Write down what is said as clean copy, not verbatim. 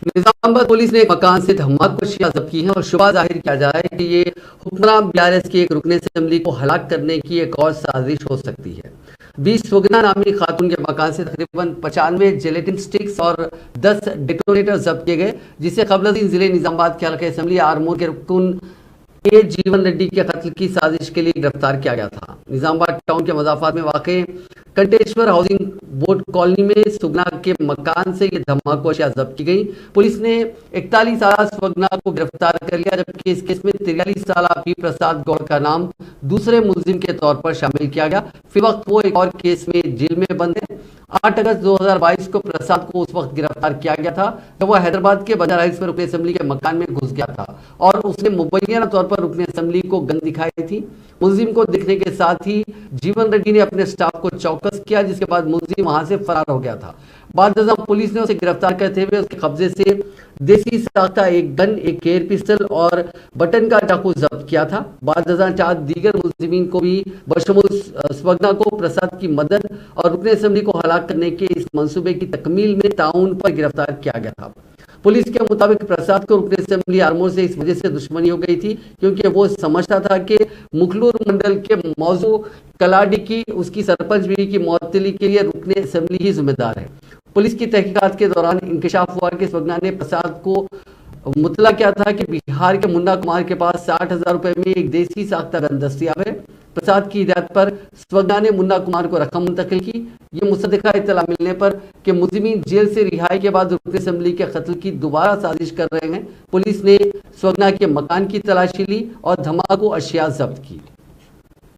Nizamabad police ने एक मकान से धमाकेदार अशिया जब्त की है और शुबा जाहिर किया जा रहा है कि ये हुक्मरान बीआरएस की एक रुकने असेंबली को हलाक करने की एक और साजिश हो सकती है। 20 सुगना नामी खातून के मकान से तकरीबन 95 जेलेटिन स्टिक्स और 10 डेटोनेटर जब्त किए गए, जिसे कबल जिले निजामाबाद के हल्के असेंबली आरमूर के रुकन ए जीवन रेड्डी के कत्ल की साजिश के लिए गिरफ्तार किया गया था। निजामाबाद टाउन के मजाफात में वाक़ कंटेश्वर हाउसिंग बोर्ड कॉलोनी में सुगना के मकान से ये धमाकेदार अशिया जब्त की गई। पुलिस ने 41 साल सुगना को गिरफ्तार कर लिया, जबकि इस केस में 43 साल पी प्रसाद गौड़ का नाम दूसरे मुलजिम के तौर पर शामिल किया गया। फिर वक्त वो एक और केस में जेल में बंद है। 8 अगस्त 2022 को प्रसाद को उस वक्त गिरफ्तार किया गया था जब वह हैदराबाद के बंजारा हिल्स में रुकने असेंबली के मकान में घुस गया था और उसने मुबैना तौर पर रुकने असेंबली को गन दिखाई थी। मुलजिम को दिखने के साथ ही जीवन रेड्डी ने अपने स्टाफ को चौकस किया, जिसके बाद मुलजिम वहां से फरार हो गया था। बाद पुलिस ने उसे गिरफ्तार करते हुए उसके कब्जे से देसी साख्ता एक गन, एक एयर पिस्टल और बटन का चाकू जब्त किया था। बाद 4 दीगर मुलजिमीन को भी बशमूल स्वग्ना को प्रसाद की मदद और रुकने असेंबली को हलाक करने के इस मंसूबे की तकमील में ताउन पर गिरफ्तार किया गया था। पुलिस के मुताबिक प्रसाद को रुकने असेंबली आरमूर से इस वजह से दुश्मनी हो गई थी क्योंकि वो समझता था कि मुखलूर मंडल के मौजू कलाडी की उसकी सरपंच बीवी की मौतली के लिए रुकने असेंबली ही जिम्मेदार है। पुलिस की तहकीकात के दौरान इंकशाफ हुआ कि स्वग्ना ने प्रसाद को मुतला किया था कि बिहार के मुन्ना कुमार के पास 60,000 रुपए में एक देसी साख्ता गन दस्तियाब है। प्रसाद की हिदायत पर स्वग्ना ने मुन्ना कुमार को रकम मुंतकिल की। ये मुसद्दिका इत्तला मिलने पर कि मुलजिमीन जेल से रिहाई के बाद रुकने असेंबली के कत्ल की दोबारा साजिश कर रहे हैं, पुलिस ने स्वग्ना के मकान की तलाशी ली और धमाकेदार अशिया जब्त की।